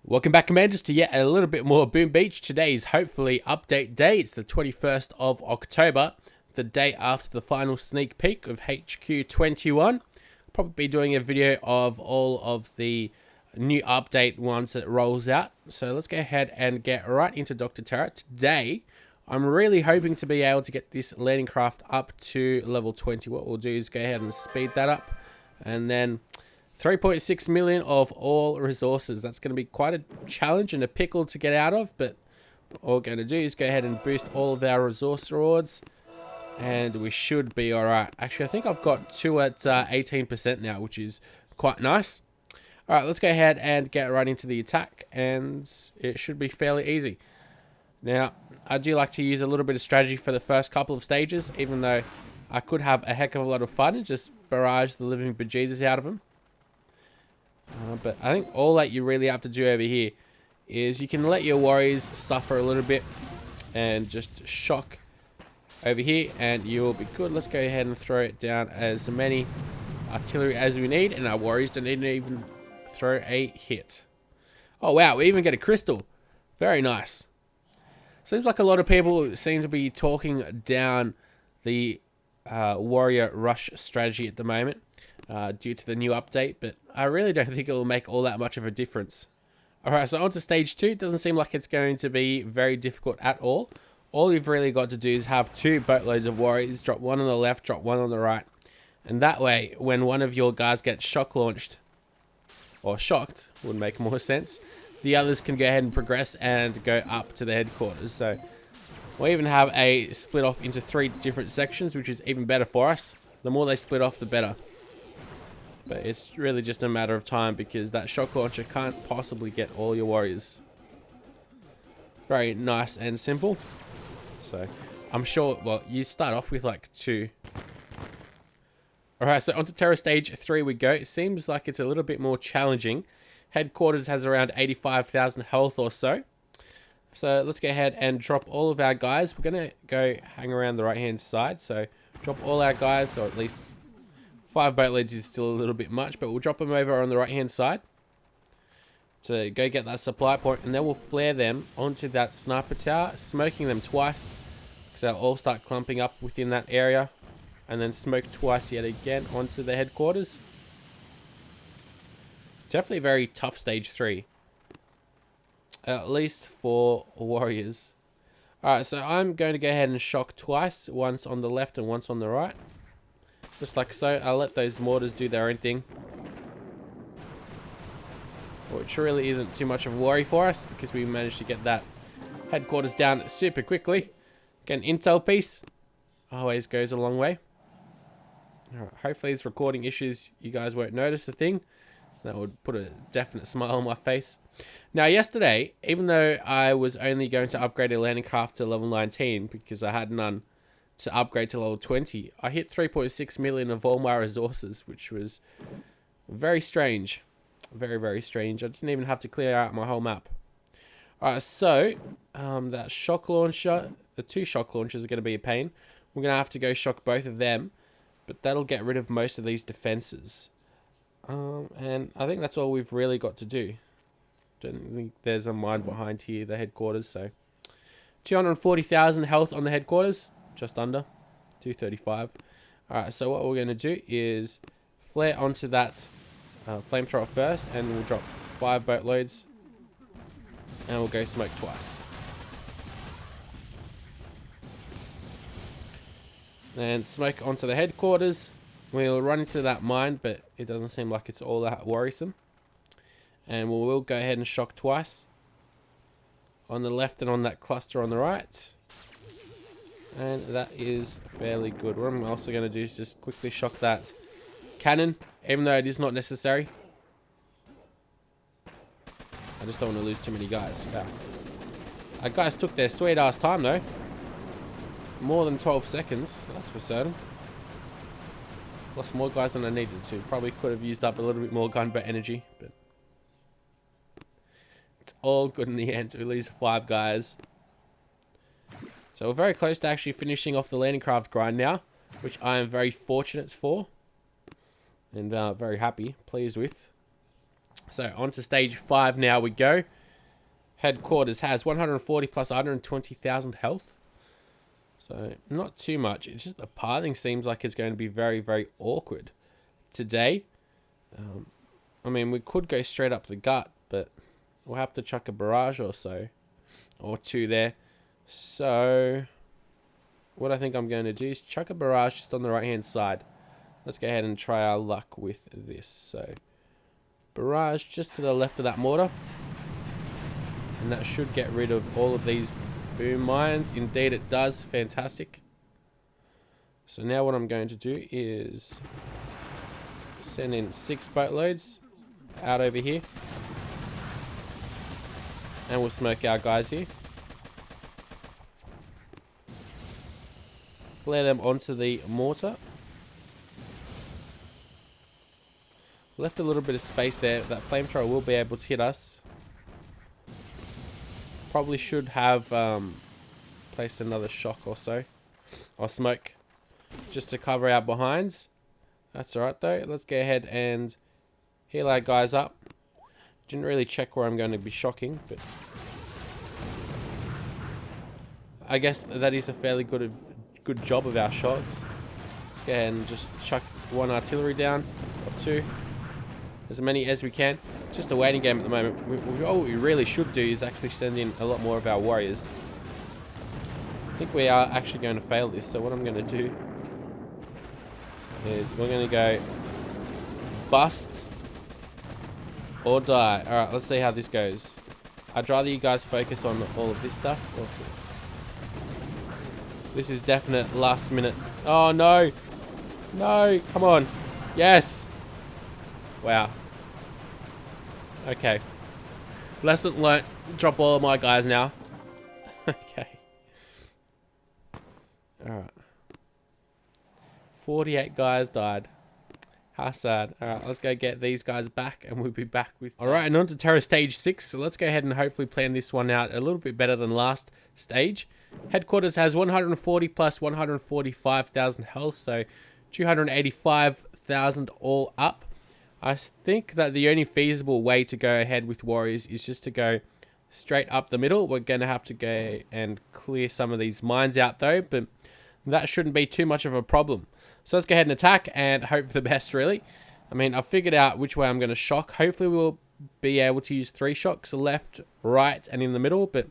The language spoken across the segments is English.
Welcome back, Commanders, to yet a little bit more Boom Beach. Today's hopefully update day. It's the 21st of October, the day after the final sneak peek of HQ 21. I'll probably be doing a video of all of the new update once it rolls out. So let's go ahead and get right into Dr. Terra. Today, I'm really hoping to be able to get this landing craft up to level 20. What we'll do is go ahead and speed that up, and then 3.6 million of all resources. That's going to be quite a challenge and a pickle to get out of, but all we're going to do is go ahead and boost all of our resource rewards, and we should be alright. Actually, I think I've got two at 18% now, which is quite nice. Alright, let's go ahead and get right into the attack, and it should be fairly easy. Now, I do like to use a little bit of strategy for the first couple of stages, even though I could have a heck of a lot of fun and just barrage the living bejesus out of them. But I think all that you really have to do over here is you can let your warriors suffer a little bit and just shock over here and you will be good. Let's go ahead and throw it down as many artillery as we need, and our warriors don't even throw a hit. Oh wow, we even get a crystal. Very nice. Seems like a lot of people seem to be talking down the warrior rush strategy at the moment. Due to the new update, but I really don't think it will make all that much of a difference. Alright, so on to stage 2. It doesn't seem like it's going to be very difficult at all. All you've really got to do is have 2 boatloads of warriors, drop one on the left, drop one on the right. And that way, when one of your guys gets shock launched, or shocked, would make more sense, the others can go ahead and progress and go up to the headquarters. So we even have a split off into 3 different sections, which is even better for us. The more they split off, the better. But it's really just a matter of time because that shock launcher can't possibly get all your warriors. Very nice and simple. So I'm sure, well, you start off with like 2. Alright, so onto Terra Stage 3 we go. It seems like it's a little bit more challenging. Headquarters has around 85,000 health or so. So let's go ahead and drop all of our guys. We're going to go hang around the right hand side. So drop all our guys, or at least 5 boatloads is still a little bit much, but we'll drop them over on the right hand side to go get that supply point, and then we'll flare them onto that sniper tower, smoking them twice because they'll all start clumping up within that area, and then smoke twice yet again onto the headquarters. Definitely very tough stage 3, at least for warriors. Alright, so I'm going to go ahead and shock twice, once on the left and once on the right. Just like so. I'll let those mortars do their own thing, which really isn't too much of a worry for us because we managed to get that headquarters down super quickly. Get an intel piece. Always goes a long way. Alright, hopefully these recording issues, you guys won't notice a thing. That would put a definite smile on my face. Now yesterday, even though I was only going to upgrade a landing craft to level 19 because I had none to upgrade to level 20, I hit 3.6 million of all my resources, which was very strange. Very, very strange. I didn't even have to clear out my whole map. Alright, so that shock launcher, the 2 shock launchers are going to be a pain. We're going to have to go shock both of them, but that'll get rid of most of these defenses. And I think that's all we've really got to do. Don't think there's a mine behind here, the headquarters, so 240,000 health on the headquarters. Just under 235. Alright, so what we're going to do is flare onto that flamethrower first, and we'll drop 5 boatloads, and we'll go smoke twice. And smoke onto the headquarters. We'll run into that mine, but it doesn't seem like it's all that worrisome. And we will go ahead and shock twice on the left and on that cluster on the right. And that is fairly good. What I'm also going to do is just quickly shock that cannon, even though it is not necessary. I just don't want to lose too many guys. Wow. Our guys took their sweet ass time though. More than 12 seconds, that's for certain. Lost more guys than I needed to. Probably could have used up a little bit more gunboat energy, but it's all good in the end. We lose 5 guys. So we're very close to actually finishing off the landing craft grind now, which I am very fortunate for and very happy, pleased with. So on to stage 5 now we go. Headquarters has 140 plus 120,000 health. So not too much. It's just the pathing seems like it's going to be very, very awkward today. I mean, we could go straight up the gut, but we'll have to chuck a barrage or so. Or two there. So what I think I'm going to do is chuck a barrage just on the right hand side. Let's go ahead and try our luck with this. So barrage just to the left of that mortar. And that should get rid of all of these boom mines. Indeed it does. Fantastic. So now what I'm going to do is send in 6 boatloads out over here. And we'll smoke our guys here. Flare them onto the mortar. Left a little bit of space there. That flamethrower will be able to hit us. Probably should have placed another shock or so. Or smoke. Just to cover our behinds. That's alright though. Let's go ahead and heal our guys up. Didn't really check where I'm going to be shocking, but I guess that is a fairly good job of our shocks. Let's go ahead and just chuck 1 artillery down, or 2. As many as we can. Just a waiting game at the moment. What we really should do is actually send in a lot more of our warriors. I think we are actually going to fail this, so what I'm going to do is we're going to go bust or die. Alright, let's see how this goes. I'd rather you guys focus on all of this stuff. This is definite last minute. Oh no! No! Come on! Yes! Wow. Okay. Lesson learnt. Drop all of my guys now. Okay. Alright. 48 guys died. How sad. Alright, let's go get these guys back and we'll be back with... Alright, and on to Terror Stage 6. So let's go ahead and hopefully plan this one out a little bit better than last stage. Headquarters has 140 plus 145,000 health, so 285,000 all up. I think that the only feasible way to go ahead with warriors is just to go straight up the middle. We're going to have to go and clear some of these mines out though, but that shouldn't be too much of a problem. So let's go ahead and attack and hope for the best, really. I mean, I've figured out which way I'm going to shock. Hopefully we'll be able to use 3 shocks, left, right, and in the middle, but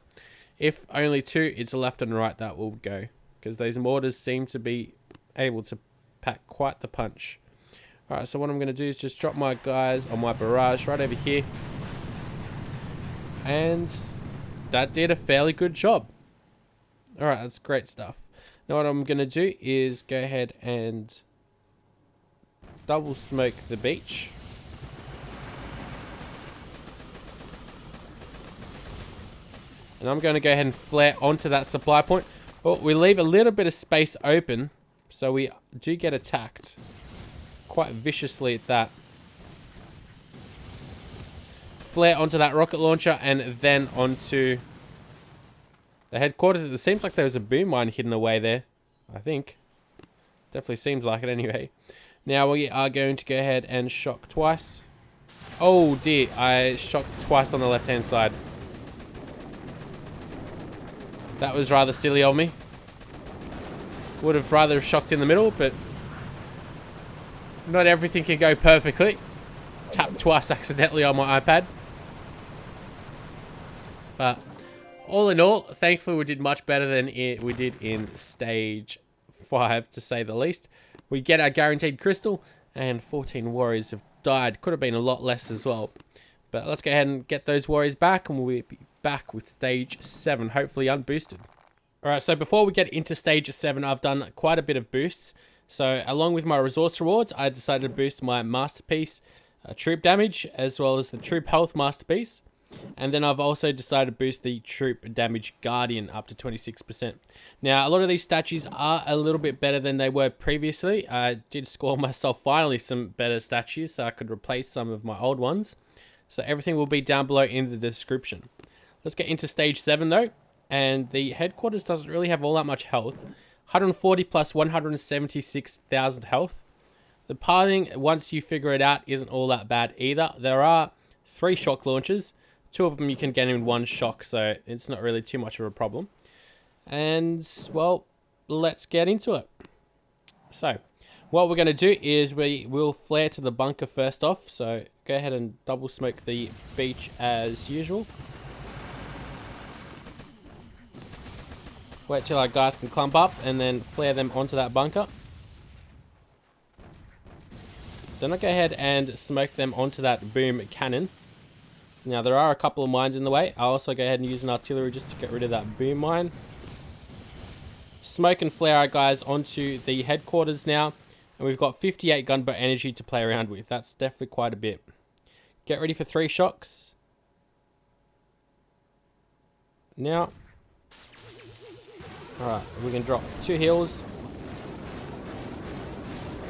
if only 2, it's left and right that will go, because these mortars seem to be able to pack quite the punch. Alright, so what I'm going to do is just drop my guys on my barrage right over here. And that did a fairly good job. Alright, that's great stuff. Now what I'm going to do is go ahead and double smoke the beach. And I'm going to go ahead and flare onto that supply point. Well, we leave a little bit of space open, so we do get attacked. Quite viciously at that. Flare onto that rocket launcher and then onto the headquarters. It seems like there was a boom mine hidden away there. I think. Definitely seems like it anyway. Now we are going to go ahead and shock twice. Oh dear, I shocked twice on the left hand side. That was rather silly of me. Would have rather shocked in the middle, but not everything can go perfectly. Tapped twice accidentally on my iPad. But all in all, thankfully we did much better than we did in stage 5, to say the least. We get our guaranteed crystal, and 14 warriors have died. Could have been a lot less as well. But let's go ahead and get those warriors back, and we'll be back with stage 7, hopefully unboosted. Alright, so before we get into stage 7, I've done quite a bit of boosts. So along with my resource rewards, I decided to boost my masterpiece troop damage, as well as the troop health masterpiece. And then I've also decided to boost the troop damage guardian up to 26%. Now, a lot of these statues are a little bit better than they were previously. I did score myself finally some better statues, so I could replace some of my old ones. So everything will be down below in the description. Let's get into stage 7 though. And the headquarters doesn't really have all that much health. 140 plus 176,000 health. The pathing, once you figure it out, isn't all that bad either. There are 3 shock launchers, Two of them you can get in one shock, so it's not really too much of a problem. And, well, let's get into it. So, what we're going to do is we will flare to the bunker first off. So, go ahead and double smoke the beach as usual. Wait till our guys can clump up and then flare them onto that bunker. Then I'll go ahead and smoke them onto that boom cannon. Now, there are a couple of mines in the way. I'll also go ahead and use an artillery just to get rid of that boom mine. Smoke and flare our guys onto the headquarters now. And we've got 58 gunboat energy to play around with. That's definitely quite a bit. Get ready for 3 shocks. Now. Alright, we can drop 2 heals.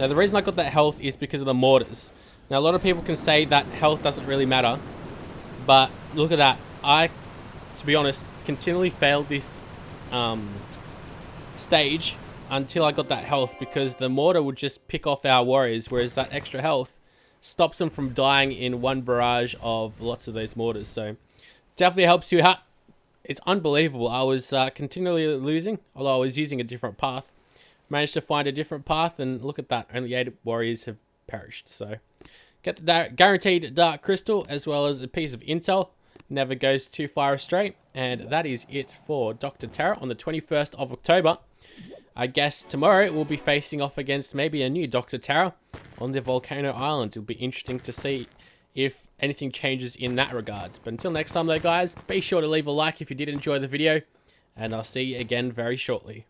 Now, the reason I got that health is because of the mortars. Now, a lot of people can say that health doesn't really matter. But look at that. I, to be honest, continually failed this stage until I got that health, because the mortar would just pick off our warriors, whereas that extra health stops them from dying in one barrage of lots of those mortars. So definitely helps you out. It's unbelievable. I was continually losing, although I was using a different path. Managed to find a different path, and look at that. Only 8 warriors have perished. So get the guaranteed dark crystal as well as a piece of intel. Never goes too far astray. And that is it for Dr. Terra on the 21st of October. I guess tomorrow we'll be facing off against maybe a new Dr. Terra on the Volcano Island. It'll be interesting to see if anything changes in that regards. But until next time though, guys, be sure to leave a like if you did enjoy the video, and I'll see you again very shortly.